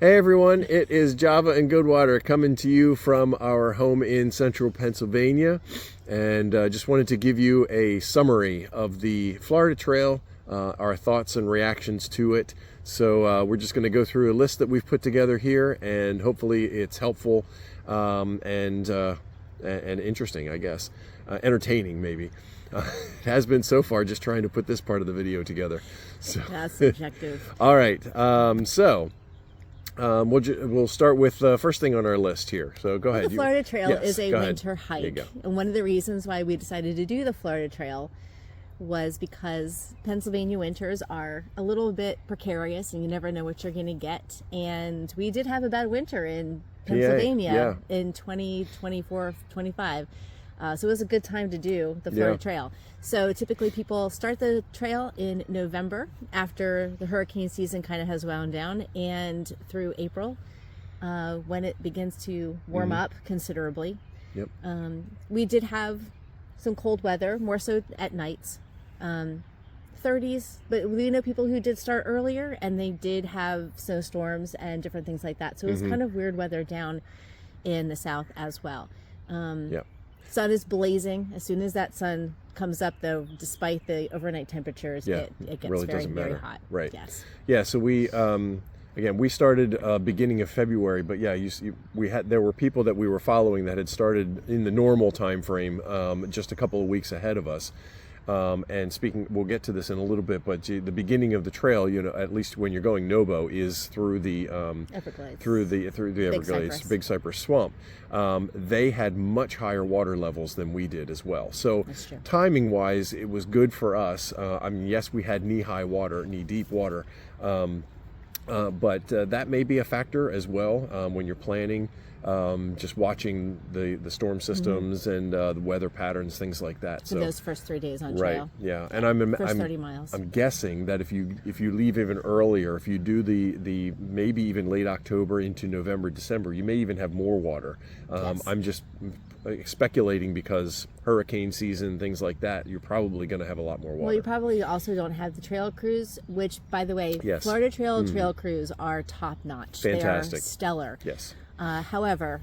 Hey everyone, it is Java and Goodwater coming to you from our home in central Pennsylvania, and just wanted to give you a summary of the Florida Trail, our thoughts and reactions to it. So we're just going to go through a list that we've put together here, and hopefully it's helpful and interesting, I guess, entertaining maybe. It has been so far, just trying to put this part of the video together. So that's subjective. All right, we'll start with the first thing on our list here. So go ahead. The Florida Trail is a winter There you hike. go. And one of the reasons why we decided to do the Florida Trail was because Pennsylvania winters are a little bit precarious and you never know what you're going to get. And we did have a bad winter in Pennsylvania in 2024, 25. So it was a good time to do the Florida Trail. So typically people start the trail in November after the hurricane season kind of has wound down, and through April when it begins to warm up considerably. Yep. We did have some cold weather, more so at nights. 30s, but we know people who did start earlier and they did have snowstorms and different things like that. So it was kind of weird weather down in the south as well. Sun is blazing. As soon as that sun comes up, though, despite the overnight temperatures, it gets really very, doesn't matter. very hot. Right. Yes. Yeah. So we again, we started beginning of February, but yeah, there were people that we were following that had started in the normal time frame, just a couple of weeks ahead of us. And we'll get to this in a little bit, but the beginning of the trail, at least when you're going Nobo, is through the Everglades. through the Everglades, Big Cypress Swamp. They had much higher water levels than we did as well. So timing wise, it was good for us. I mean, yes, we had knee deep water, but that may be a factor as well when you're planning. Just watching the storm systems and the weather patterns, things like that. So those first 3 days on right, trail. yeah, and I'm 30 miles. I'm guessing that if you leave even earlier, if you do the maybe even late October into November, December, you may even have more water. I'm just speculating because hurricane season, things like that, you're probably going to have a lot more water. Well, you probably also don't have the trail crews, which, by the way, Florida Trail crews are top notch. Fantastic. They are stellar. Yes. However,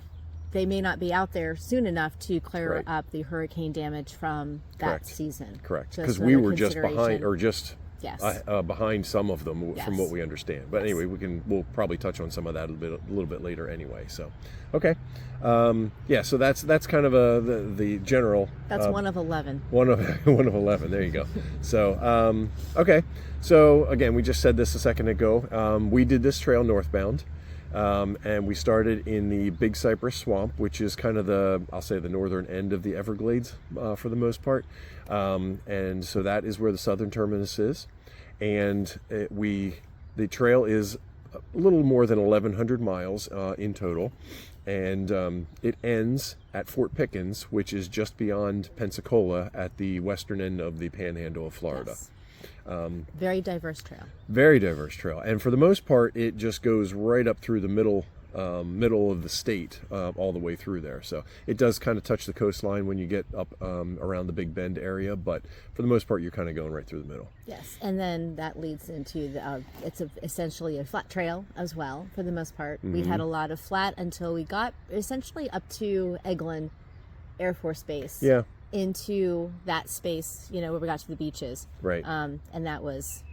they may not be out there soon enough to clear up the hurricane damage from that season. Correct. So because we were just behind, or just Yes. Behind some of them, Yes. from what we understand. But anyway, we'll probably touch on some of that a little bit later anyway. So, okay, so that's kind of the general. That's one of 11. One of 11. There you go. So, okay. So again, we just said this a second ago. We did this trail northbound. And we started in the Big Cypress Swamp, which is kind of I'll say the northern end of the Everglades for the most part. And so that is where the southern terminus is. And the trail is a little more than 1,100 miles in total. And it ends at Fort Pickens, which is just beyond Pensacola at the western end of the Panhandle of Florida. Yes. Very diverse trail. Very diverse trail, and for the most part, it just goes right up through the middle of the state, all the way through there. So it does kind of touch the coastline when you get up around the Big Bend area, but for the most part, you're kind of going right through the middle. Yes, and then that leads into it's essentially a flat trail as well for the most part. We had a lot of flat until we got essentially up to Eglin Air Force Base. Yeah. Into that space, where we got to the beaches. Right. And that was,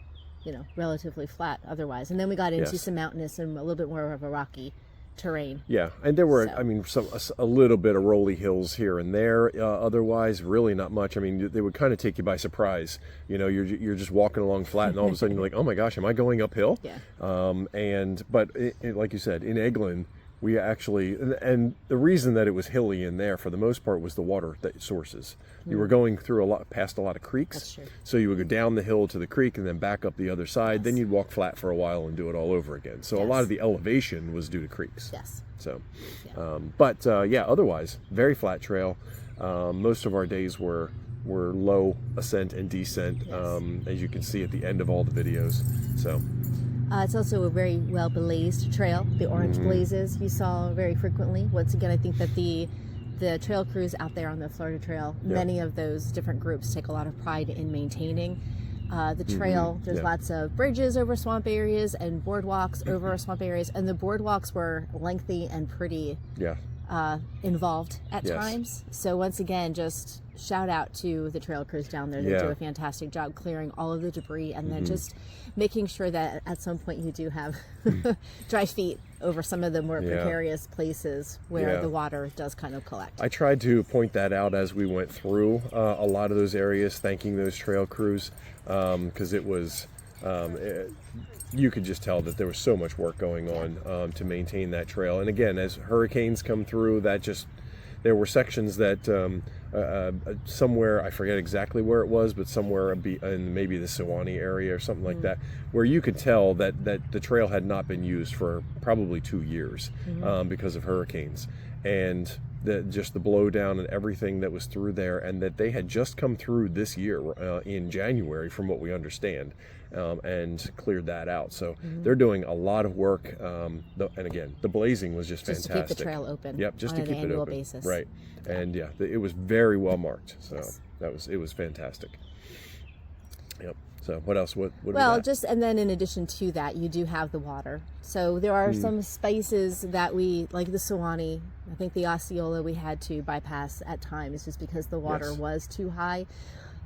relatively flat otherwise. And then we got into some mountainous and a little bit more of a rocky terrain. Yeah, and there were, a little bit of rolly hills here and there. Otherwise, really not much. I mean, they would kind of take you by surprise. You're just walking along flat, and all of a sudden you're like, oh my gosh, am I going uphill? Yeah. But like you said, in Eglin, we actually, and the reason that it was hilly in there for the most part was the water sources. You were going through past a lot of creeks. That's true. So you would go down the hill to the creek and then back up the other side. Then you'd walk flat for a while and do it all over again. So a lot of the elevation was due to creeks. Yes. So, otherwise, very flat trail. Most of our days were low ascent and descent, as you can see at the end of all the videos. So. It's also a very well blazed trail. The orange blazes you saw very frequently. Once again, I think that the trail crews out there on the Florida Trail, many of those different groups take a lot of pride in maintaining The trail, there's Yeah. lots of bridges over swamp areas and boardwalks over swamp areas, and the boardwalks were lengthy and pretty Yeah. involved at Yes. times. So once again, just shout out to the trail crews down there. They Yeah. do a fantastic job clearing all of the debris, and then just making sure that at some point you do have dry feet over some of the more Yeah. precarious places where Yeah. the water does kind of collect. I tried to point that out as we went through a lot of those areas, thanking those trail crews, because it was, you could just tell that there was so much work going on to maintain that trail. And again, as hurricanes come through, there were sections that somewhere, I forget exactly where it was, but somewhere in maybe the Sewanee area or something like that, where you could tell that the trail had not been used for probably 2 years because of hurricanes. And just the blowdown and everything that was through there, and that they had just come through this year in January, from what we understand, and cleared that out. So they're doing a lot of work. And again, the blazing was just Just fantastic. to keep the trail open. Yep, just on to keep an it annual open. basis. Right, and yeah, it was very well marked. So Yes. it was fantastic. Yep. So what else? What do we Well, got? and then in addition to that, you do have the water. So there are some spaces that we, like the Sewanee, I think the Osceola, we had to bypass at times just because the water Yes. was too high.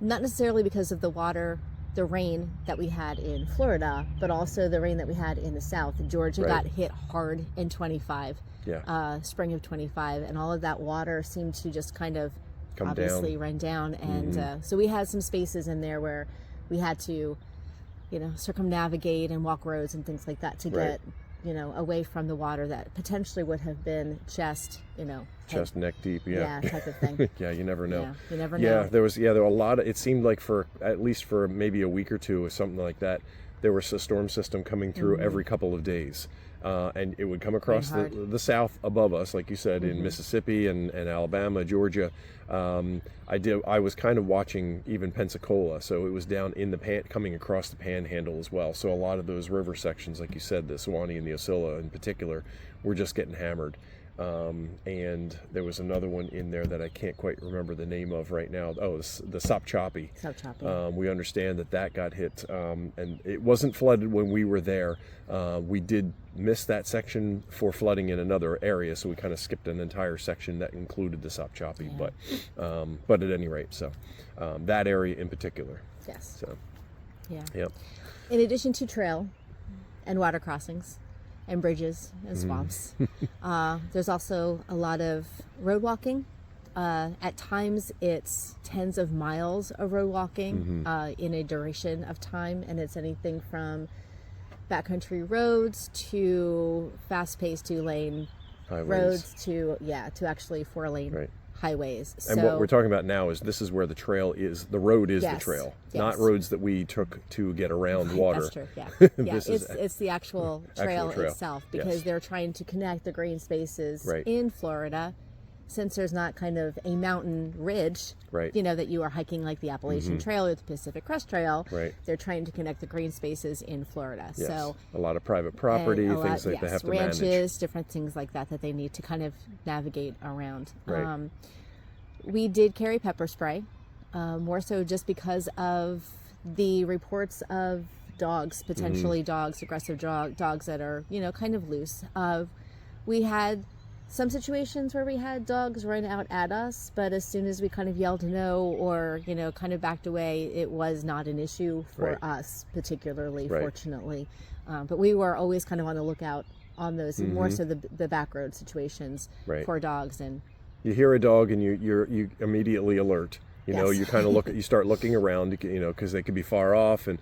Not necessarily because of the rain that we had in Florida, but also the rain that we had in the South. Georgia Right. got hit hard in 25, Yeah. spring of 25, and all of that water seemed to just kind of Come obviously down. run down. And so we had some spaces in there where we had to, circumnavigate and walk roads and things like that to Right. get, away from the water that potentially would have been chest, Chest neck deep. Yeah. type of thing. Yeah, you never know. Yeah, you never Yeah, know. there were a lot of, it seemed like for at least for maybe a week or two or something like that, there was a storm system coming through every couple of days. And it would come across hard. the south above us, like you said, in Mississippi and Alabama, Georgia. I was kind of watching even Pensacola, so it was down in the coming across the Panhandle as well. So a lot of those river sections, like you said, the Sewanee and the Osceola in particular, were just getting hammered. And there was another one in there that I can't quite remember the name of right now. Oh, the Sopchoppy. Sopchoppy. We understand that got hit, and it wasn't flooded when we were there. We did miss that section for flooding in another area, so we kind of skipped an entire section that included the Sopchoppy. But at any rate, so that area in particular. Yes. So, Yeah. yep. In addition to trail and water crossings and bridges and swamps, there's also a lot of road walking. At times it's tens of miles of road walking in a duration of time, and it's anything from backcountry roads to fast-paced 2-lane Highways. roads to actually 4-lane Right. highways. And what we're talking about now is this is where the trail is. The road is the Yes, trail, yes. not roads that we took to get around water. That's true. Yeah, yeah. This is It's the actual trail, trail. itself, because Yes. they're trying to connect the green spaces Right. in Florida, since there's not kind of a mountain ridge, Right. that you are hiking like the Appalachian Trail or the Pacific Crest Trail. Right. They're trying to connect the green spaces in Florida. Yes. So a lot of private property, and a things lot- like they yes, have to ranches, manage. different things like that they need to kind of navigate around. Right. We did carry pepper spray, more so just because of the reports of dogs, potentially aggressive dogs that are, kind of loose. We had some situations where we had dogs run out at us, but as soon as we kind of yelled no or, kind of backed away, it was not an issue for Right. us particularly, Right. fortunately. But we were always kind of on the lookout on those, more so the back road situations Right. for dogs. And You hear a dog and you immediately alert. Yes. You kind of you start looking around, because they could be far off. And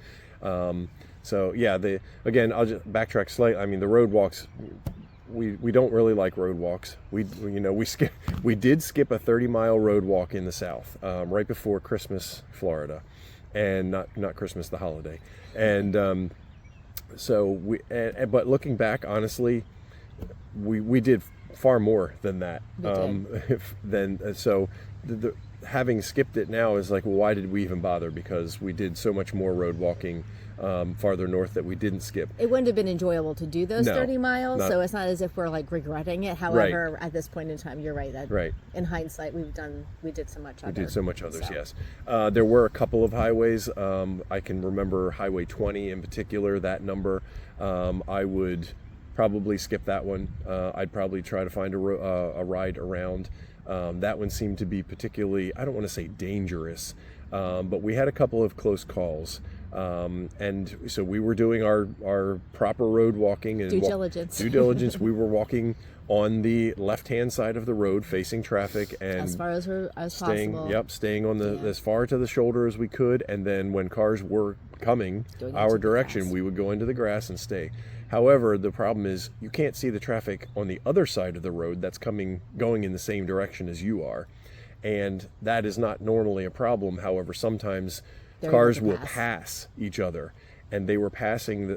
so, yeah, again, I'll just backtrack slightly. I mean, the road walks, we don't really like road walks. We did skip a 30-mile road walk in the South right before Christmas, Florida, and not Christmas, the holiday. And but looking back, honestly, we did far more than that. Having skipped it now is like, well, why did we even bother? Because we did so much more road walking farther north that we didn't skip. It wouldn't have been enjoyable to do those No, 30 miles, not- so it's not as if we're like regretting it. However, at this point in time, you're right. That Right. in hindsight, we did so much. We did so much others, so. yes. There were a couple of highways. I can remember Highway 20 in particular, that number. I would probably skip that one. I'd probably try to find a ride around. That one seemed to be particularly, I don't want to say dangerous, but we had a couple of close calls. And so we were doing our proper road walking and Due diligence. Due diligence. We were walking on the left-hand side of the road, facing traffic, and As far as staying, possible. yep, staying on the as far to the shoulder as we could, and then when cars were coming Going into our the direction, grass. we would go into the grass and stay. However, the problem is you can't see the traffic on the other side of the road that's going in the same direction as you are, and that is not normally a problem. However, sometimes They're cars able to will pass each other, and they were passing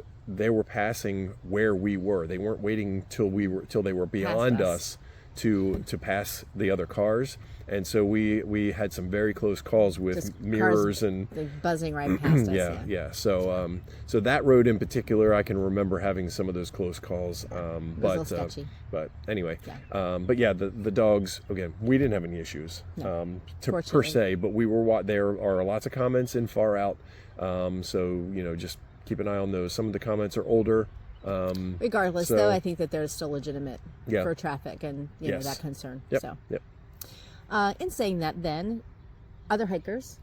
where we were. They weren't waiting till they were beyond us to pass the other cars, and so we had some very close calls with Just mirrors cars, and like, buzzing right past us. yeah. So that road in particular, I can remember having some of those close calls. a little sketchy. But anyway, Yeah. but yeah, the dogs, again, we didn't have any issues per Fortunately. se, but we were there are lots of comments in Far Out, so just keep an eye on those. Some of the comments are older. Regardless, so- though, I think that they're still legitimate Yeah. for traffic and Yes. that concern. Yep. So, Yep. in saying that, then other hikers,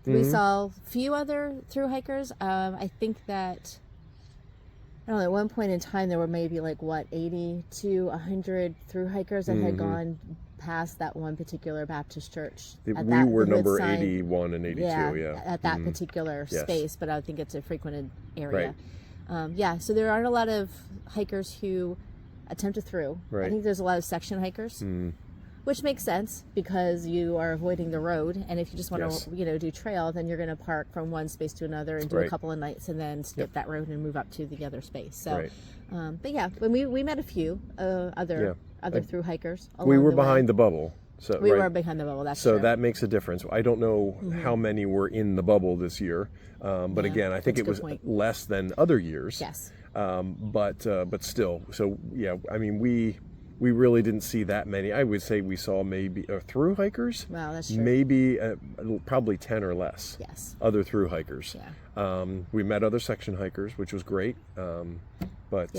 we Mm-hmm. saw a few other through hikers. I think that I don't know. At one point in time, there were maybe 80 to 100 through hikers that had gone past that one particular Baptist church. We at that were hood number sign. 81 and 82. Yeah. At that particular Yes. space, but I think it's a frequented area. Right. So there aren't a lot of hikers who attempt a through. Right. I think there's a lot of section hikers, which makes sense because you are avoiding the road, and if you just want Yes. to, do trail, then you're going to park from one space to another and do a Right. couple of nights, and then skip that road and move up to the other space. So, Right. but yeah, when we met a few other through hikers. We along were the way. behind the bubble. So We right. were behind the bubble. That's So true. that makes a difference. I don't know how many were in the bubble this year, but Yeah, again, I think that's a it good was point. less than other years. Yes. But still, so yeah, I mean, we really didn't see that many. I would say we saw maybe through hikers, Wow, that's true. maybe probably 10 or less. Yes. Other through hikers. Yeah. We met other section hikers, which was great. But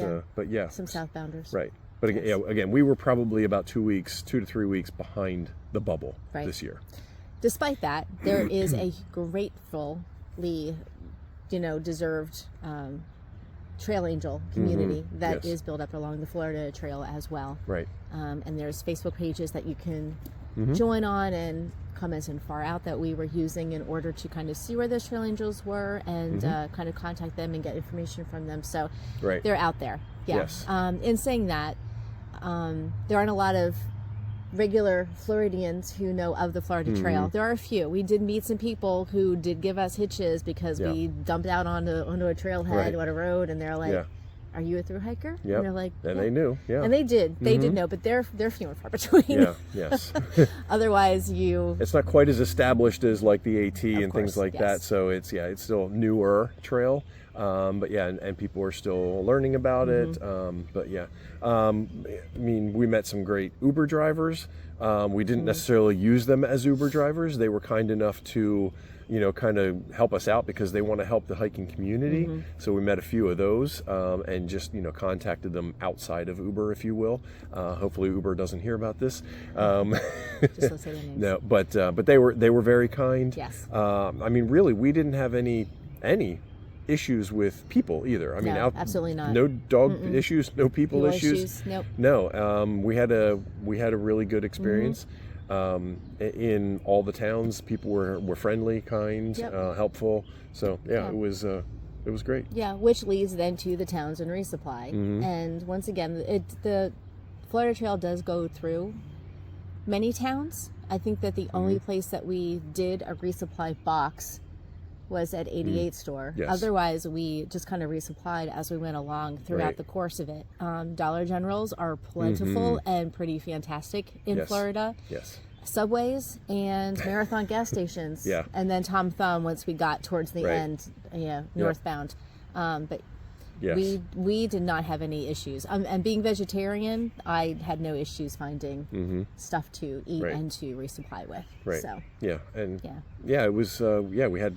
yeah, Some southbounders. right. But again, we were probably about 2 to 3 weeks behind the bubble Right. this year. Despite that, there is a gratefully, deserved trail angel community that Yes. is built up along the Florida Trail as well. Right. And there's Facebook pages that you can join on, and comments in Far Out that we were using in order to kind of see where those trail angels were and kind of contact them and get information from them. So Right. they're out there. Yeah. Yes. In saying that, there aren't a lot of regular Floridians who know of the Florida Trail. There are a few. We did meet some people who did give us hitches because Yeah. we dumped out onto a trailhead Right. on a road, and they're like, Yeah. "Are you a through hiker?" Yep. And they're like, And "Yeah." they knew. Yeah. And they did. They did know, but they're few and far between. Yeah. Yes. Otherwise, you It's not quite as established as like the AT and things course, like yes. that. So it's still newer trail. But yeah, and people are still learning about it. But yeah, I mean, we met some great Uber drivers. We didn't necessarily use them as Uber drivers. They were kind enough to, kind of help us out because they want to help the hiking community. So we met a few of those and just, contacted them outside of Uber, if you will. Hopefully Uber doesn't hear about this. just don't say their names. No, but they were very kind. Yes. I mean, really, we didn't have any issues with people either. I mean, No, absolutely not. No dog issues, no people People issues. Nope. No, we had a really good experience. In all the towns, people were friendly, kind, Yep. helpful. So yeah, Yeah. it was great. Yeah, which leads then to the Townsend resupply. And once again, the Florida Trail does go through many towns. I think that the only place that we did a resupply box was at 88 store. Yes. Otherwise, we just kind of resupplied as we went along throughout Right. the course of it. Dollar Generals are plentiful and pretty fantastic in Yes. Florida. Yes. Subways and Marathon gas stations. Yeah. And then Tom Thumb once we got towards the Right. end northbound. But Yes. we did not have any issues. And being vegetarian, I had no issues finding stuff to eat Right. and to resupply with. Right. So Yeah. And yeah. it was, we had,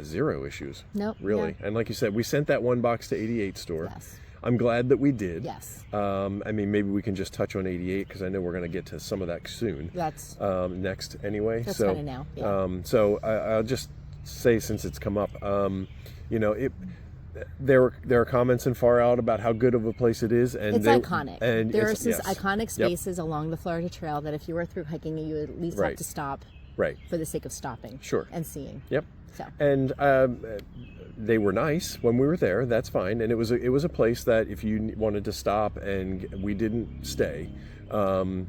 zero issues. Nope, Really. yeah. And like you said, we sent that one box to 88 store. Yes. I'm glad that we did. Yes. I mean, maybe we can just touch on 88 because I know we're going to get to some of that soon. That's Next anyway. That's So, kinda now, yeah. So I'll just say, since it's come up, there are comments in Far Out about how good of a place it is, and it's iconic. And There are it's- some yes. iconic Yep. spaces along the Florida Trail that if you were through hiking, you would at least Right. have to stop Right. for the sake of stopping. Sure. And seeing. Yep. So And they were nice when we were there. That's fine. And it was a place that if you wanted to stop, and we didn't stay,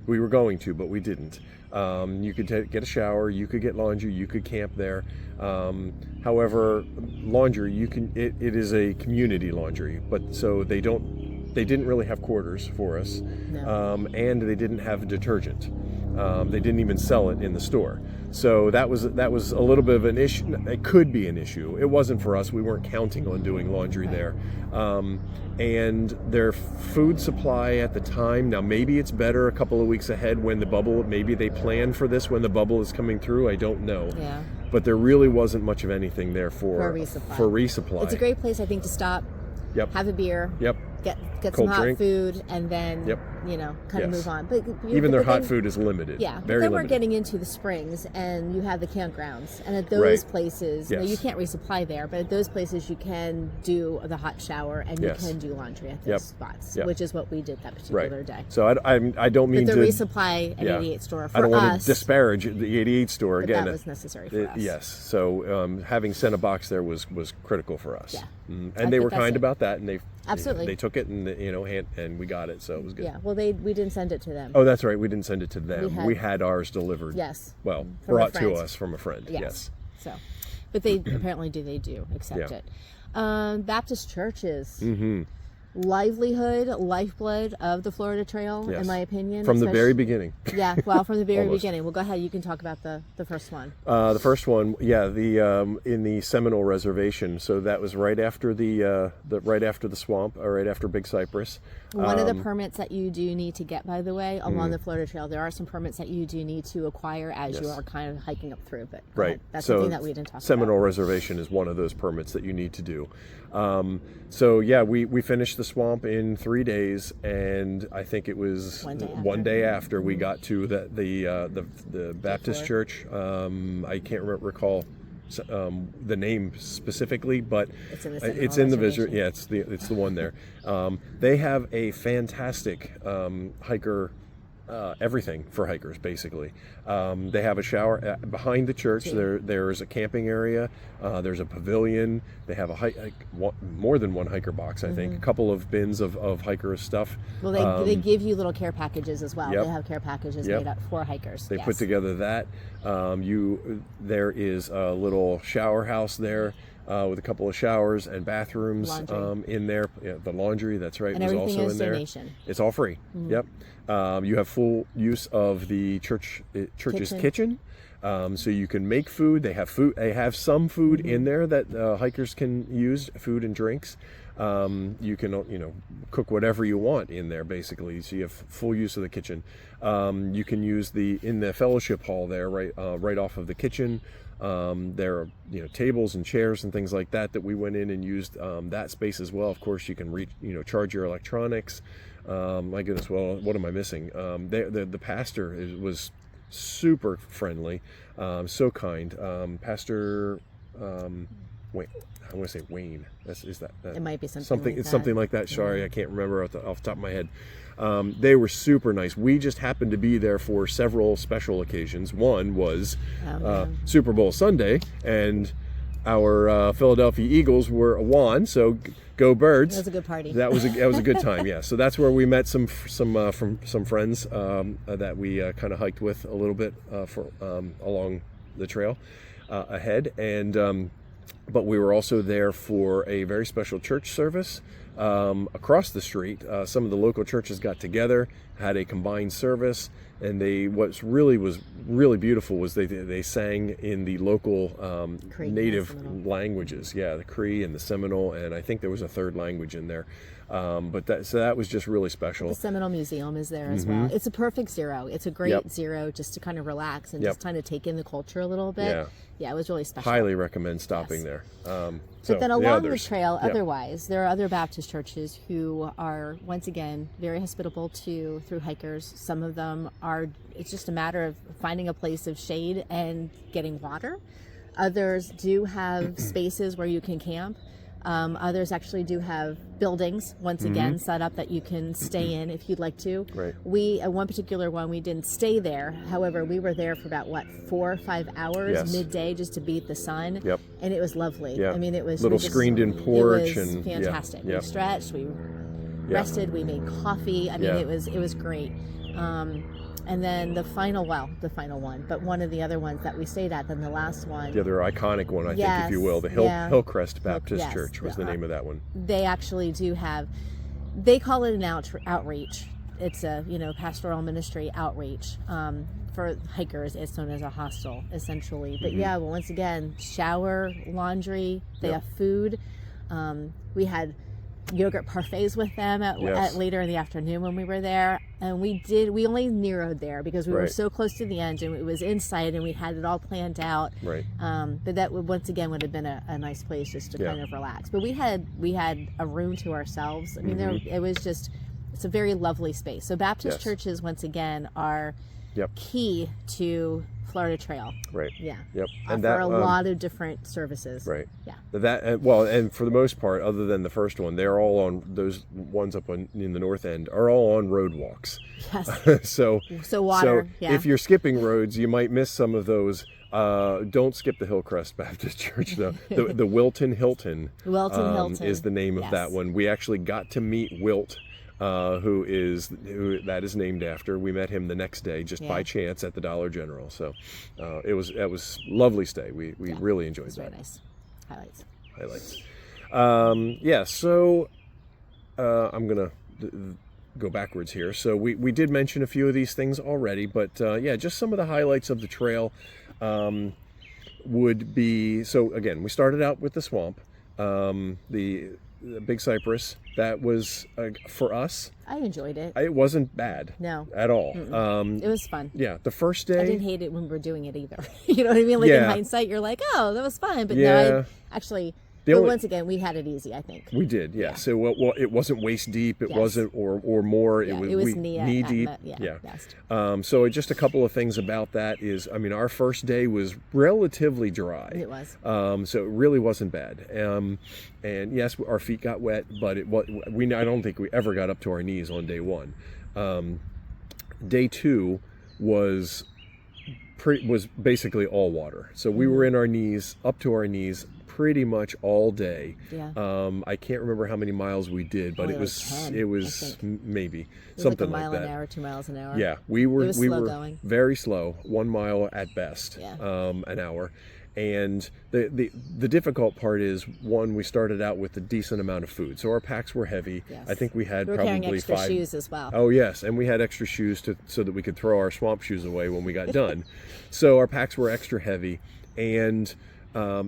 we were going to, but we didn't. You could get a shower. You could get laundry. You could camp there. However, laundry, it is a community laundry, but so they didn't really have quarters for us, No. and they didn't have detergent. They didn't even sell it in the store. So that was a little bit of an issue. It could be an issue. It wasn't for us. We weren't counting on doing laundry there. And their food supply at the time, now maybe it's better a couple of weeks ahead when the bubble, maybe they plan for this when the bubble is coming through. I don't know. yeah. But there really wasn't much of anything there For resupply. For resupply. It's a great place, I think, to stop, Yep. have a beer, Yep. get some Cold hot drink. food, and then Yep. kind of Yes. move on. But Even their but hot then- food is limited. Yeah, but Very then we're limited. getting into the springs, and you have the campgrounds, and at those Right. places, you Yes. can't resupply there, but at those places you can do the hot shower and Yes. you can do laundry at those Yep. spots, Yep. which is what we did that particular day. So I don't mean But the to resupply at yeah. 88 store for I don't want us, to disparage the 88 store but again. that was necessary for us. Yes. So having sent a box there was critical for us. Yeah. And I they think were that's kind it. about that, and they Absolutely. they took it, and and we got it, so it was good. Yeah, well, we didn't send it to them. Oh, that's right. We didn't send it to them. We We had- had ours delivered. Yes. Well, From a brought to friend. us from a friend. Yes. So, but they apparently do accept Yeah. it. Baptist churches. Mm-hmm. Livelihood, lifeblood of the Florida Trail, Yes. in my opinion. From the very especially- beginning. Yeah, well, from the very Almost. beginning. Well, go ahead. You can talk about the first one. The first one, in the Seminole Reservation. So that was right after the right after the swamp, or right after Big Cypress. One of the permits that you do need to get, by the way, along the Florida Trail, there are some permits that you do need to acquire as you Yes. are kind of hiking up through. But go Right. ahead. That's so something that we didn't talk Seminole about. Reservation is one of those permits that you need to do. We finished the swamp in 3 days, and I think it was One day after. we got to the Baptist church. I can't recall the name specifically, but It's in the it's Seminole in the Reservation. Yeah, it's the one there. They have a fantastic hiker. Everything for hikers, basically. They have a shower behind the church. There's a camping area. There's a pavilion. They have more than one hiker box, I think. A couple of bins of hiker stuff. Well, they give you little care packages as well. Yep. They have care packages Yep. made up for hikers. They yes. put together that. There is a little shower house there. With a couple of showers and bathrooms Laundry. in there. Yeah, the laundry, that's right, And was everything also is in there. donation. It's all free. Yep. You have full use of the church's kitchen. So you can make food. They have food. They have some food in there that hikers can use, food and drinks. You can cook whatever you want in there, basically. So you have full use of the kitchen. You can use in the fellowship hall there, right off of the kitchen. There are tables and chairs and things like that we went in and used that space as well. Of course, you can charge your electronics. My goodness, well, what am I missing? The pastor was super friendly, so kind. Pastor, wait, I want to say Wayne. Is that? It might be something like It's that. something like that. Sorry, I can't remember off the top of my head. They were super nice. We just happened to be there for several special occasions. One was Super Bowl Sunday, and our Philadelphia Eagles won. So go Birds! It was a good party. That was a good time. Yeah. So that's where we met some friends that we kind of hiked with a little bit along the trail ahead, and but we were also there for a very special church service across the street. Some of the local churches got together, had a combined service, and was really beautiful was they sang in the local Cree, native Seminole. languages. Yeah, the Cree and the Seminole, and I think there was a third language in there. But that was just really special. The Seminole Museum is there as well. It's a perfect zero. It's a great Yep. zero just to kind of relax and Yep. just kind of take in the culture a little bit. Yeah. Yeah, it was really special. Highly recommend stopping Yes. there. But then along the trail, Yep. otherwise, there are other Baptist churches who are, once again, very hospitable through hikers. Some of them are, it's just a matter of finding a place of shade and getting water. Others do have spaces where you can camp. Others actually do have buildings, once again, set up that you can stay in if you'd like to. Right. We, at one particular one, we didn't stay there. However, we were there for about, 4 or 5 hours Yes. midday just to beat the sun. Yep. And it was lovely. Yeah. I mean, it was Little we just- screened-in porch it was and- yeah, fantastic. yeah. We stretched, we rested, we made coffee. I mean, Yeah. it was great. And then the final one, but one of the other ones that we stayed at, then the last one, The other iconic one, I think, if you Yes, will, the yeah. Hillcrest Baptist yes, Church was the name of that one. they actually do have, they call it an outreach. It's a pastoral ministry outreach. For hikers, it's known as a hostel, essentially. But yeah, well, once again, shower, laundry, they Yep. have food. We had yogurt parfaits with them Yes. at later in the afternoon when we were there, and we only narrowed there because we were Right. so close to the end and it was in sight and we had it all planned out. Right. But that once again would have been a nice place just to Yeah. kind of relax. But we had a room to ourselves. I mean, it was just, it's a very lovely space. So Baptist Yes. churches, once again, are Yep. key to Florida Trail. Right. Yeah. Yep. Offer a lot of different services. Right. Yeah. And for the most part, other than the first one, they're all on those ones up in the north end are all on road walks. Yes. So water. Yeah. if you're skipping roads, you might miss some of those. Don't skip the Hillcrest Baptist Church though. The Wilton Hilton. Wilton Hilton is the name of Yes. that one. We actually got to meet Wilt. Who that is named after. We met him the next day just by Yeah. chance at the Dollar General. So that was lovely stay. We really enjoyed It's that. very nice. Highlights. So I'm gonna go backwards here. So we did mention a few of these things already, but just some of the highlights of the trail would be. So again, we started out with the swamp, the Big Cypress. That was for us. I enjoyed it. It wasn't bad. No. At all. It was fun. Yeah, the first I day. didn't hate it when we were doing it either. You know what I mean? Like in Yeah. hindsight, you're like, oh, that was fun. But Yeah. no, I actually, The but only- once again, we had it easy, I think. We did, yeah. Yeah. So well, it wasn't waist deep. It Yes. wasn't or more. Yeah, it was knee at deep. best. So just a couple of things about that is, I mean, our first day was relatively dry. It was. So it really wasn't bad. And yes, our feet got wet, but I don't think we ever got up to our knees on day one. Day two was basically all water. So we were in our knees, up to our knees, pretty much all day. Yeah. I can't remember how many miles we did, but Probably it was like 10, it I was think. maybe It was something like a mile like that. an hour, 2 miles an hour. Yeah, we were was we slow were going. very slow, 1 mile at best, Yeah. an hour. And the difficult part is, one, we started out with a decent amount of food, so our packs were heavy. Yes. I think we had We were probably carrying extra 5. shoes as well. Oh yes, and we had extra shoes so that we could throw our swamp shoes away when we got done. So our packs were extra heavy, and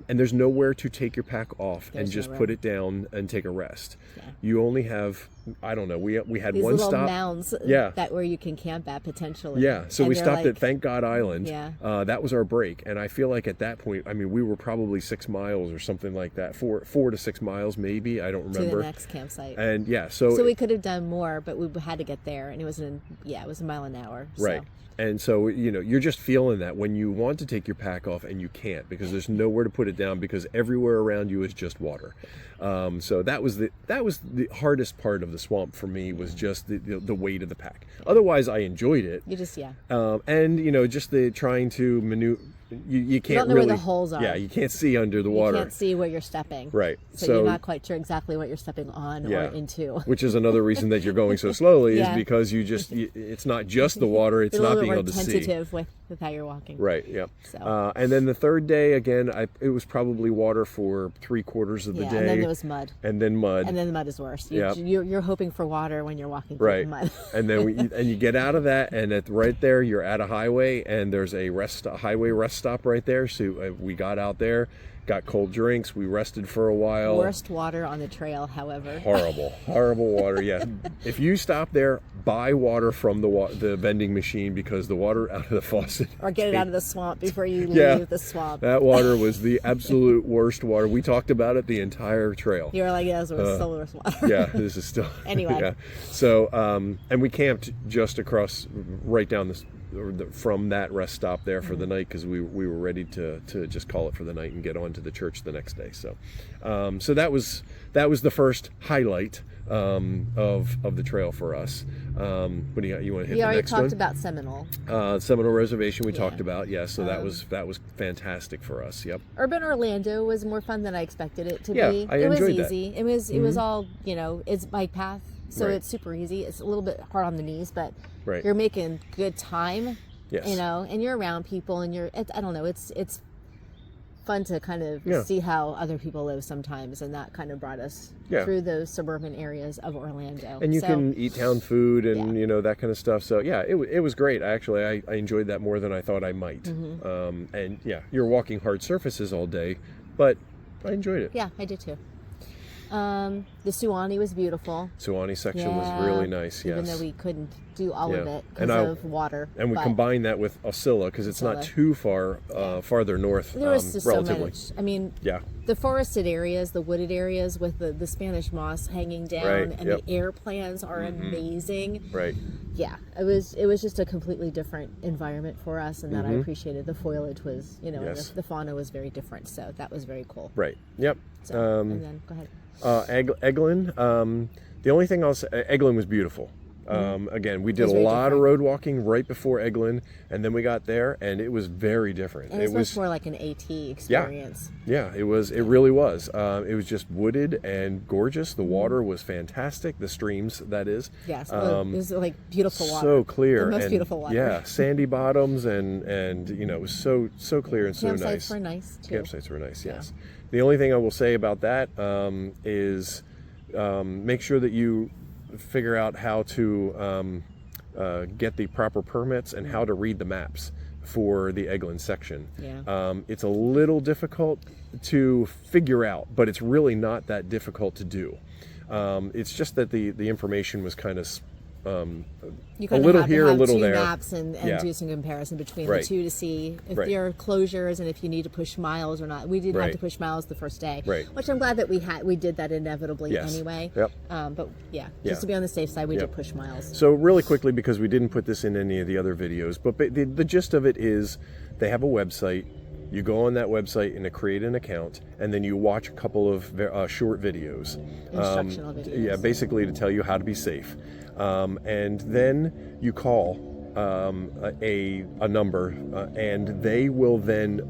there's nowhere to take your pack off and There's just nowhere. put it down and take a rest. Yeah. You only have, I don't know, we had These one little stop. mounds Yeah. that where you can camp at potentially. Yeah, so And we they're stopped like, at Thank God Island. Yeah. That was our break, and I feel like at that point, I mean, we were probably 6 miles or something like that, 4 to 6 miles maybe. I don't to remember. the next campsite. And yeah, So we could have done more, but we had to get there, and it was it was a mile an hour. So. right. And so, you're just feeling that when you want to take your pack off and you can't because there's nowhere to put it down because everywhere around you is just water. So that was the hardest part of the swamp for me was just the weight of the pack. Otherwise, I enjoyed it. You just And just the trying to you can't don't know really where the holes are. Yeah, you can't see under the You water. can't see where you're stepping. Right. So you're not quite sure exactly what you're stepping on or into. Which is another reason that you're going so slowly Yeah. is because it's not just the water, it's You're a not little being bit able more to see. tentative with how you're walking. Right, yeah. So. And then the third day, again, it was probably water for 3/4 of the day. And then there was mud. And then mud. And then the mud is worse. Yep. You're hoping for water when you're walking through Right. the mud. And then you get out of that, and right there, you're at a highway, and there's a highway rest stop right there. So we got out there, got cold drinks, we rested for a while. Worst water on the trail, however. Horrible water. Yeah, if you stop there, buy water from the vending machine, because the water out of the faucet. Or get it out of the swamp before you Yeah. leave the swamp. That water was the absolute worst water. We talked about it the entire trail. You were like, yeah, this was still the worst water. Yeah, this is still. Anyway. Yeah. So, and we camped just across, right down from that rest stop there for the night, because we were ready to just call it for the night and get on to the church the next day. So, so that was the first highlight of the trail for us. What do you got? You want to hit We the already next one? talked about Seminole. Seminole Reservation we talked Yeah. about. Yeah, so that was fantastic for us. Yep. Urban Orlando was more fun than I expected it to Yeah, be. I It was enjoyed that. easy. It was all, it's bike path, so Right. it's super easy. It's a little bit hard on the knees, but Right. you're making good time. Yes. And you're around people, and I don't know, it's fun to kind of Yeah. see how other people live sometimes, and that kind of brought us Yeah. through those suburban areas of Orlando. And you can eat town food and Yeah. that kind of stuff. So yeah, it was great. Actually, I enjoyed that more than I thought I might. Mm-hmm. And yeah, you're walking hard surfaces all day, but I enjoyed it. Yeah, I did too. The Suwannee was beautiful. Suwannee section was really nice. Even Yes. though we couldn't do all of Yeah. it because of water. And we but combined that with Osceola, because it's not Osceola. too far farther north, there was just relatively. so much. I mean, Yeah. the forested areas, the wooded areas with the Spanish moss hanging down, Right, and yep. the air plans are amazing. Right. Yeah, it was just a completely different environment for us, and that I appreciated. The foliage was, Yes. the fauna was very different, so that was very cool. Right. Yep. So, and then go ahead. Eglin. The only thing I'll say, Eglin was beautiful. Again, we did was a very lot of different. road walking right before Eglin, and then we got there, and it was very different. And It it's was much more like an AT experience. Yeah, it was. It really was. It was just wooded and gorgeous. The water was fantastic. The streams, that is. Yes, it was like beautiful water. So clear. The most and, beautiful water. Yeah, sandy bottoms, and it was so clear and so Campsites nice. were nice too. Campsites were nice. Yes. The only thing I will say about that is make sure that you figure out how to get the proper permits and how to read the maps for the Eglin section. Yeah. It's a little difficult to figure out, but it's really not that difficult to do. It's just that the information was kind of You a kind little of have to here, a have little two there. maps and Yeah. do some comparison between Right. the two to see if Right. there are closures and if you need to push miles or not. We did have Right. to push miles the first day, Right. which I'm glad that we did that inevitably Yes. anyway. Yep. But Yeah. just to be on the safe side, we Yep. did push miles. So really quickly, because we didn't put this in any of the other videos, but the gist of it is they have a website. You go on that website and create an account, and then you watch a couple of short videos. Instructional videos. Yeah, basically to tell you how to be safe. And then you call a number, and they will then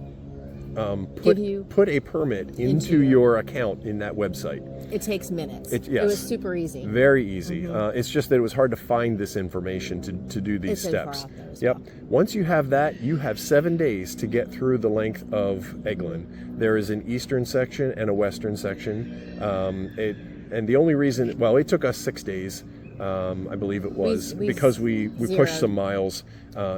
put a permit into your account in that website. It takes minutes. Yes. It was super easy. Very easy. It's just that it was hard to find this information to do these It's so far steps. out there as Yep. well. Once you have that, you have 7 days to get through the length of Eglin. There is an eastern section and a western section. And the only reason, it took us 6 days. I believe it was we because we pushed zeroed. some miles.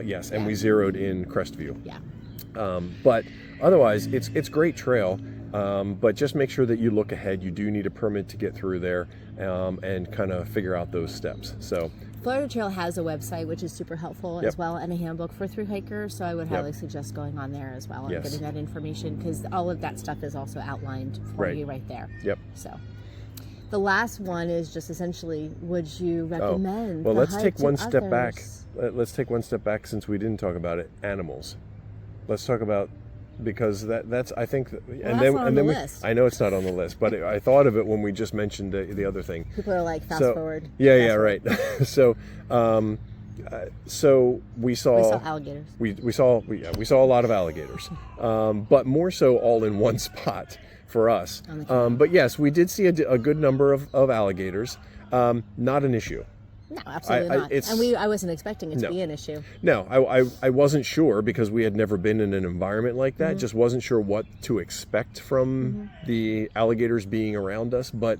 Yes, and we zeroed in Crestview. Yeah. But otherwise, it's great trail. But just make sure that you look ahead. You do need a permit to get through there, and kind of figure out those steps. So Florida Trail has a website, which is super helpful Yep. as well, and a handbook for through hikers. So I would highly suggest going on there as well and Yes. getting that information, because all of that stuff is also outlined for Right. you right there. Yep. So the last one is just essentially, would you recommend? Well, the let's hike take to one step back. others? Let's take one step back since we didn't talk about it. Animals. Let's talk about, because that's I think, and that's not on the we, list. I know it's not on the list, but I thought of it when we just mentioned the other thing. People are like, fast So- forward. Yeah, fast yeah, forward. right. So So we saw, We saw alligators. we saw a lot of alligators, but more so all in one spot for us. On the canal. But yes, we did see a good number of alligators. Not an issue. No, absolutely I- not. it's- And I wasn't expecting it to No. be an issue. No, I wasn't sure because we had never been in an environment like that. Just wasn't sure what to expect from the alligators being around us. But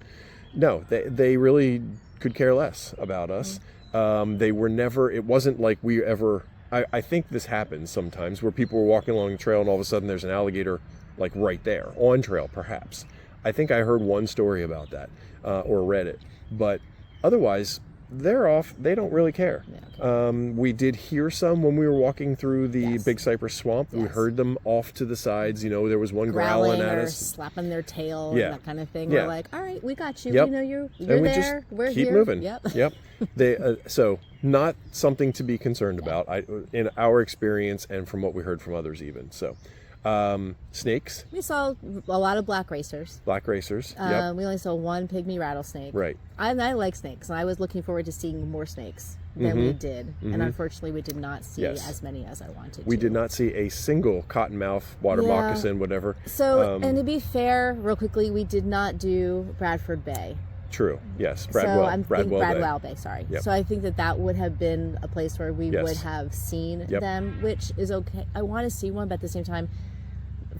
no, they really could care less about us. They were never, it wasn't like we ever, I think this happens sometimes where people were walking along the trail and all of a sudden there's an alligator like right there, on trail perhaps. I think I heard one story about that or read it. But otherwise, they're off. They don't really care. Yeah. We did hear some when we were walking through the Yes. Big Cypress Swamp. We Yes. heard them off to the sides. You know, there was one growling at or us. slapping their tail Yeah. and that kind of thing. Yeah. We're like, all right, we got you. Yep. We know you're And we there. just We're keep here. moving. Yep. Yep. They so not something to be concerned about. In our experience and from what we heard from others, even so. Snakes, We saw a lot of black racers. black racers. Yep. We only saw one pygmy rattlesnake. Right. I like snakes, and I was looking forward to seeing more snakes than we did. And unfortunately, we did not see Yes. as many as I wanted We to. did not see a single cottonmouth, water Yeah. moccasin, whatever. So, and to be fair, real quickly, we did not do Bradford Bay. True. Yes. So Bradwell. I'm thinking Bradwell Bay. Bradwell Bay. Sorry. Yep. So I think that would have been a place where we Yes. would have seen Yep. them, which is okay. I want to see one, but at the same time,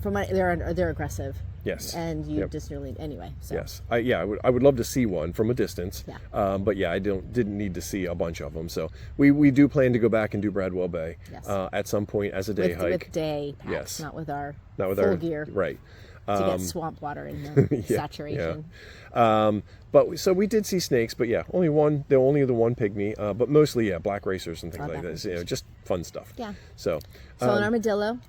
they're aggressive, Yes. and you Yep. just really anyway. So Yes, I would love to see one from a distance. Yeah. But yeah, I didn't need to see a bunch of them. So we do plan to go back and do Bradwell Bay Yes. At some point as a day hike. with day packs, Yes. not with our Not with full our gear right. to get swamp water in the saturation. But so we did see snakes, but yeah, only the one pygmy. But mostly black racers and things like black that. You know, just fun stuff. Yeah. So. So an armadillo,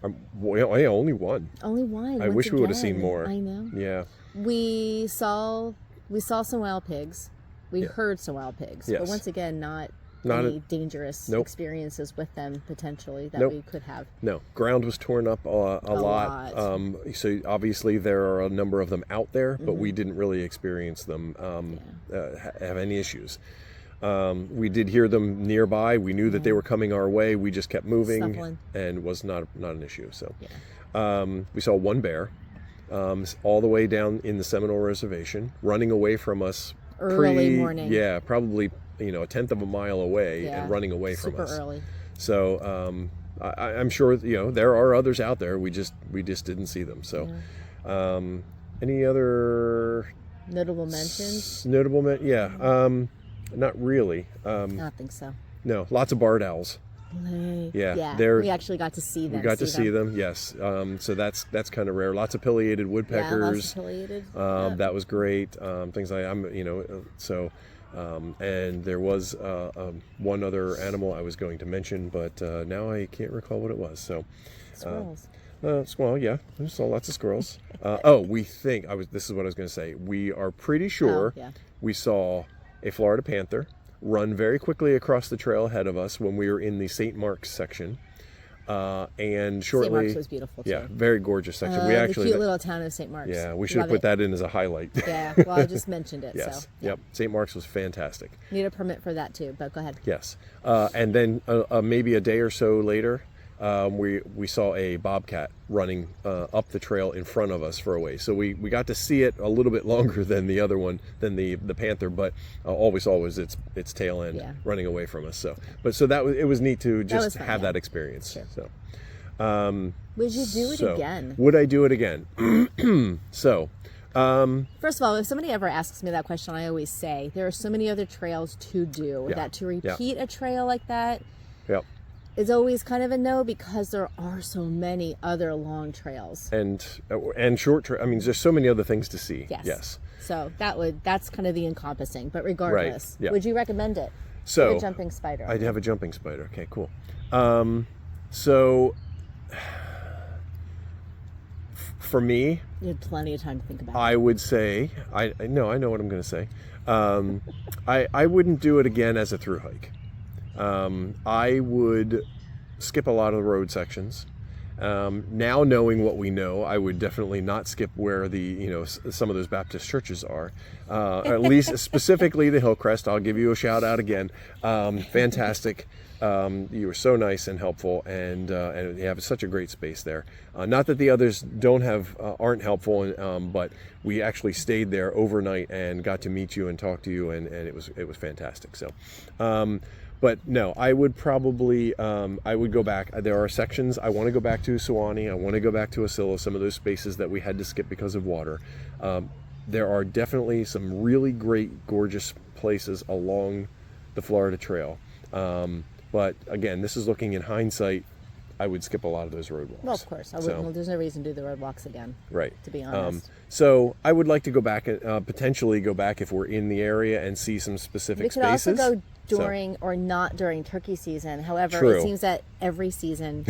Well, yeah, only one. only one. I once wish we would have again. seen more. I know. Yeah. We saw some wild pigs. We Yeah. heard some wild pigs, but Yes. once again, not Not any dangerous Nope. experiences with them potentially that Nope. we could have. No, ground was torn up a lot. lot. So obviously there are a number of them out there, but Mm-hmm. we didn't really experience them have any issues. We did hear them nearby. We knew that they were coming our way. We just kept moving, Snuffling. and was not an issue. So Yeah. we saw one bear all the way down in the Seminole Reservation, running away from us. Early morning. Yeah, probably a tenth of a mile away Yeah. and running away from Super us. early. So I'm sure there are others out there. We just didn't see them. So any other Notable mentions? notable? Not really. I don't think so. No, lots of barred owls. Yeah, Yeah. they're- We actually got to see them. We got to see them. Yes. So that's kind of rare. Lots of pileated Yeah, woodpeckers. lots of pileated. Yeah. That was great. Things like and there was one other animal I was going to mention, but now I can't recall what it was. So, Squirrels. well, yeah, I saw lots of squirrels. This is what I was going to say. We are pretty sure yeah. we saw a Florida panther run very quickly across the trail ahead of us when we were in the St. Mark's section. And shortly, St. Mark's was beautiful too. yeah, very gorgeous section. We the actually, cute little town of St. Mark's. yeah, we should have Love put that in as a highlight. it. Yeah, well, I just mentioned it, Yes. so Yep. St. Mark's was fantastic. need a permit for that too. But go ahead. Yes. And then maybe a day or so later, we saw a bobcat running up the trail in front of us for a ways. So we got to see it a little bit longer than the other one, than the panther, but all we saw was its tail end Yeah. running away from us. So, it was neat to just was fun, have yeah. that experience. Sure. So. Would you do it So, again? Would I do it again? So, First of all, if somebody ever asks me that question, I always say there are so many other trails to do Yeah. that to Yeah. repeat a trail like that yep. is always kind of a no, because there are so many other long trails. And short. I mean, there's so many other things to see. Yes. Yes. So that's kind of the encompassing. But regardless, yeah. would you recommend it? So A jumping spider. I'd have a jumping spider. Okay, cool. So for me, You had plenty of time to think about it. I would say I know what I'm going to say. I wouldn't do it again as a through hike. I would skip a lot of the road sections Now knowing what we know, I would definitely not skip where the some of those Baptist churches are. At least specifically the Hillcrest. I'll give you a shout out again. Fantastic. You were so nice and helpful, and you have such a great space there. Not that the others aren't helpful, but we actually stayed there overnight and got to meet you and talk to you, and it was fantastic. So, but no, I would probably I would go back. There are sections I want to go back to Sewanee. I want to go back to Osceola. Some of those spaces that we had to skip because of water. There are definitely some really great, gorgeous places along the Florida Trail. But again, this is looking in hindsight. I would skip a lot of those roadwalks. Well, of course. There's no reason to do the roadwalks again. Right. To be honest. So I would like to go back, potentially go back if we're in the area and see some specific spaces. We could also go during or not during turkey season. However, True. It seems that every season,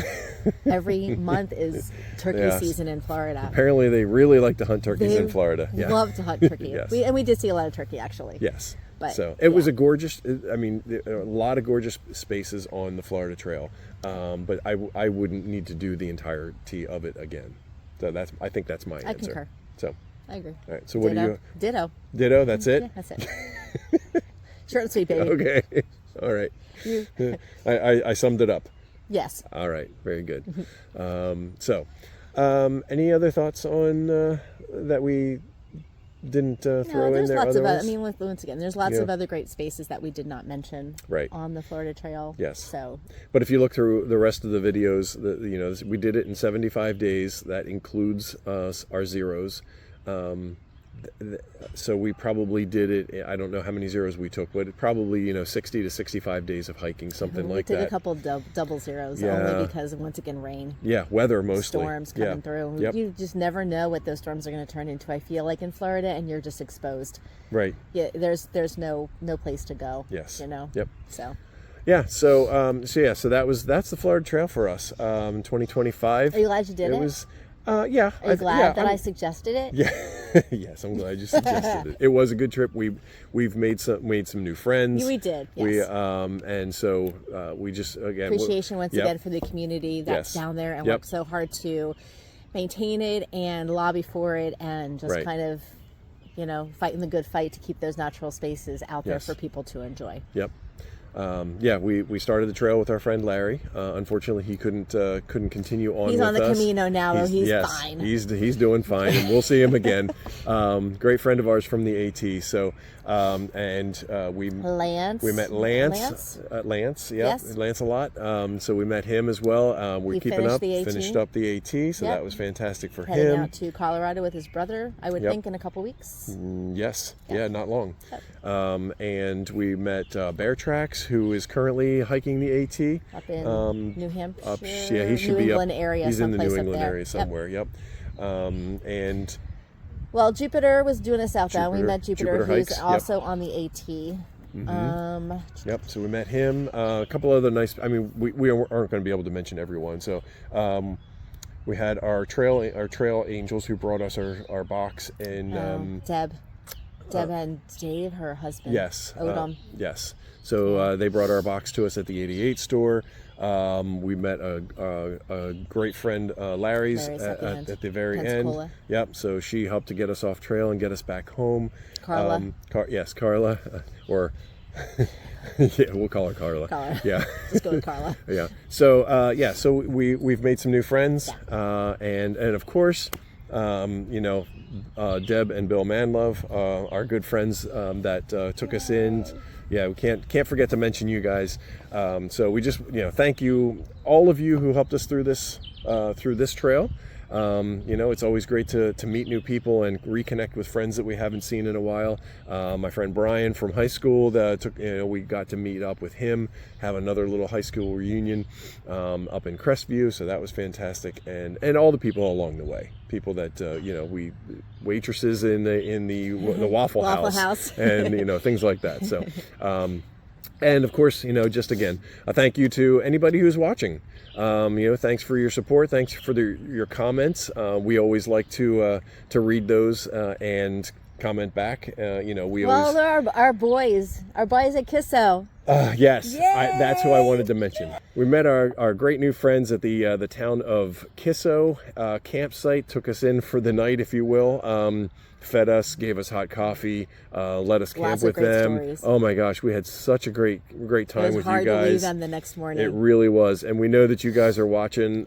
every month is turkey season in Florida. Apparently, they really like to hunt turkeys in Florida. Yeah. Love to hunt turkey. Yes. We did see a lot of turkey, actually. Yes. But, so it was a gorgeous, a lot of gorgeous spaces on the Florida Trail. But I wouldn't need to do the entirety of it again. So I think that's my answer. I concur. So I agree. All right. So what do you? Ditto. Ditto. That's it. Yeah, that's it. Short and sweet, baby. Okay. All right. I summed it up. Yes. All right. Very good. Any other thoughts on that we didn't throw in there's there? Lots otherwise? of once again, there's lots of other great spaces that we did not mention on the Florida Trail. Yes. So, but if you look through the rest of the videos, we did it in 75 days. That includes our zeros. So we probably did it. I don't know how many zeros we took, but probably 60 to 65 days of hiking, something like that. We took a couple double zeros only because of, once again, rain. Yeah, weather mostly. Storms coming through. Yep. You just never know what those storms are going to turn into. I feel like in Florida, and you're just exposed. Right. Yeah. There's no place to go. Yes. Yep. So. Yeah. So that's the Florida Trail for us. 2025. Are you glad you did it? It was. Yeah. Are you glad that I suggested it? Yeah. Yes, I'm glad you suggested it. It was a good trip. We've made some new friends. We did. Yes. We and so we just again appreciation once again for the community that's down there and worked so hard to maintain it and lobby for it and just kind of fighting the good fight to keep those natural spaces out there for people to enjoy. Yep. We started the trail with our friend Larry. Unfortunately, he couldn't continue on. He's with on the us. Camino now, though. He's fine. He's doing fine, and we'll see him again. Great friend of ours from the AT. So, we met Lance. Lance, yeah, yes. Lance a lot. So we met him as well. We're keeping up. Finished up the AT, so that was fantastic for him. Heading out to Colorado with his brother, I would think, in a couple weeks. Yes, not long. And we met Bear Tracks, who is currently hiking the AT up in New Hampshire. He should be England area. He's in the New England there. area somewhere. Yep. And well, Jupiter was doing a southbound. We met Jupiter who's hikes. also on the AT. Yep. So we met him. A couple other nice. I mean, we aren't going to be able to mention everyone. So we had our trail angels who brought us our box in Deb and Dave, her husband. Yes. Odom. Yes. So they brought our box to us at the 88 store. We met a great friend, Larry's at the very Pensacola. end. Yep. So she helped to get us off trail and get us back home. Carla. Yes, Carla, or yeah, we'll call her Carla. Yeah. Just go with Carla. Yeah. So so we've made some new friends, and of course, Deb and Bill Manlove, our good friends that took us in. Yeah, we can't forget to mention you guys. So we just thank you, all of you who helped us through this trail. It's always great to meet new people and reconnect with friends that we haven't seen in a while. My friend Brian from high school, we got to meet up with him, have another little high school reunion up in Crestview, so that was fantastic, and all the people along the way, people that we waitresses in the Waffle House and things like that. So. And of course, just again, a thank you to anybody who's watching. Thanks for your support. Thanks for your comments. We always like to read those and comment back. Our boys at Kisso, Yes, Yay! that's who I wanted to mention. We met our great new friends at the town of Kisso campsite. Took us in for the night, if you will. Fed us, gave us hot coffee, let us camp Lots of with great them. stories. Oh my gosh, we had such a great time It was with hard you to leave guys. them the next morning. It really was, and we know that you guys are watching.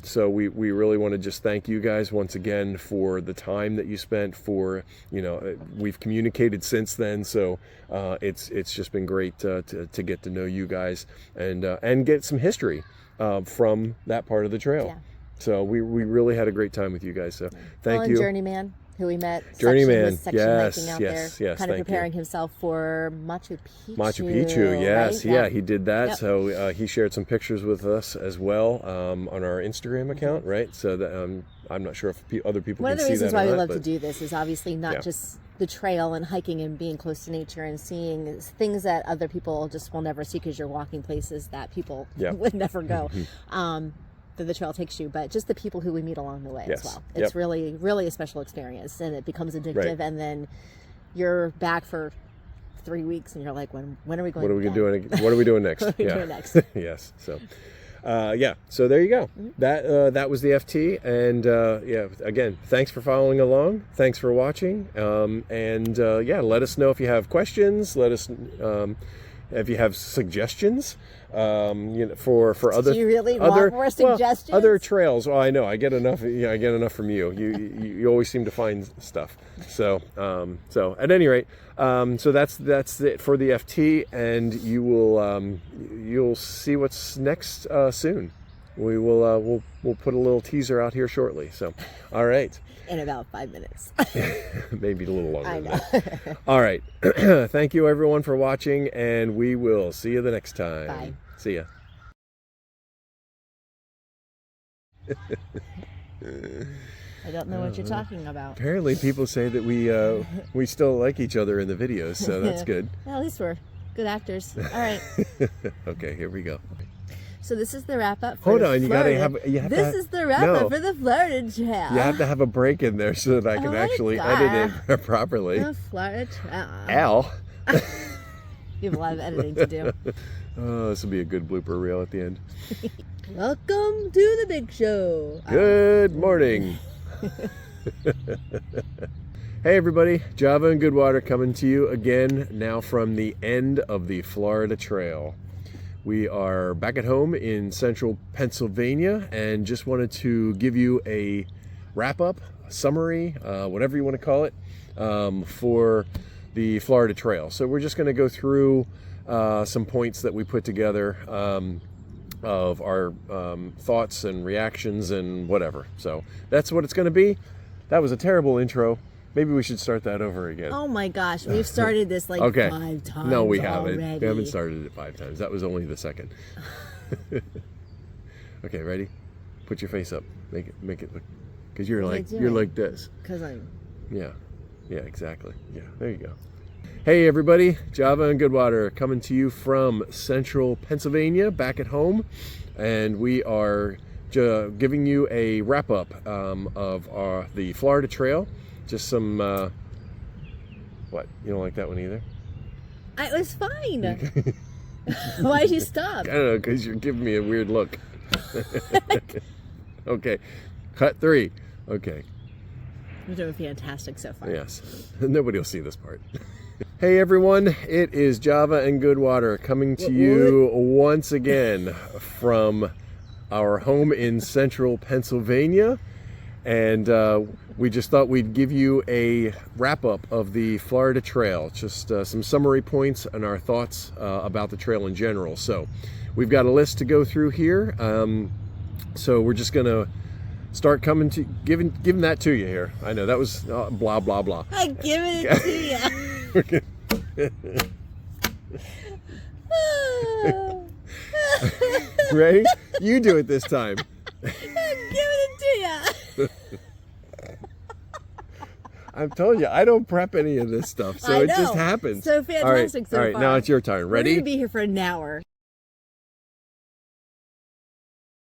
So we really want to just thank you guys once again for the time that you spent. For we've communicated since then, so it's just been great to get to know you guys and get some history from that part of the trail. Yeah. So we really had a great time with you guys. So thank and you. Journeyman, who we met. Journeyman, section yes, hiking out yes, there, yes, kind of thank preparing you. himself for Machu Picchu. Machu Picchu, yes, right? yeah, he did that. Yep. So he shared some pictures with us as well on our Instagram account, right? So that I'm not sure if other people One can of the see reasons that why or we not, love but to do this is obviously not Yeah. just the trail and hiking and being close to nature and seeing things that other people just will never see because you're walking places that people Yeah. would never go. That the trail takes you, but just the people who we meet along the way Yes. as well. Yep. It's really a special experience, and it becomes addictive. Right. And then you're back for 3 weeks, and you're like, when are we going? what are we again? doing? What are we doing next? What are we yeah. doing next? Yes. So. Yeah, so there you go. That was the FT, and yeah, again, thanks for following along. Thanks for watching, and yeah, let us know if you have questions. Let us if you have suggestions. For other. Do you really other, want more suggestions? Well, other trails. Well, I know I get enough. I get enough from you. You always seem to find stuff. So at any rate, so that's it for the FT, and you'll see what's next soon. We will we'll put a little teaser out here shortly. So, all right. In about 5 minutes. Maybe a little longer. I than know. that. All right. Thank you everyone for watching, and we will see you the next time. Bye. See ya. I don't know what you're talking about. Apparently, people say that we still like each other in the videos, so that's good. Well, at least we're good actors. All right. Okay, here we go. So this is the wrap up. For Hold the on, Florida. you have This to, is the wrap no. up for the Florida trail. You have to have a break in there so that I can Oh my actually God. edit it properly. The Florida trail. Al. You have a lot of editing to do. Oh, this will be a good blooper reel at the end. Welcome to the big show. Good morning. Hey everybody, Java and Goodwater coming to you again now from the end of the Florida Trail. We are back at home in central Pennsylvania and just wanted to give you a wrap up, a summary, whatever you want to call it, for the Florida Trail. So we're just going to go through some points that we put together of our thoughts and reactions and whatever. So that's what it's going to be. That was a terrible intro. Maybe we should start that over again. Oh my gosh, we've started this like Okay. 5 times. No, we haven't. Already. We haven't started it 5 times. That was only the second. Okay, ready? Put your face up. Make it look, because you're What am I like doing? you're like this. Because I'm. Yeah, exactly. Yeah, there you go. Hey everybody, Java and Goodwater coming to you from central Pennsylvania, back at home, and we are giving you a wrap up of the Florida Trail. Just some. What? You don't like that one either? It was fine. Why'd you stop? I don't know, because you're giving me a weird look. Okay, cut 3. Okay. You're doing fantastic so far. Yes. Nobody will see this part. Hey everyone, it is Java and Goodwater coming to you once again from our home in central Pennsylvania. And we just thought we'd give you a wrap up of the Florida Trail, just some summary points and our thoughts about the trail in general. So we've got a list to go through here. So we're just gonna start coming to giving that to you here. I know that was blah blah blah. I give it to you. Ready? You do it this time. I'm giving it to you. I've told you, I don't prep any of this stuff, so I it just know. happs. So fantastic so all right, far. now it's your turn. We're Ready? going to be here for an hour.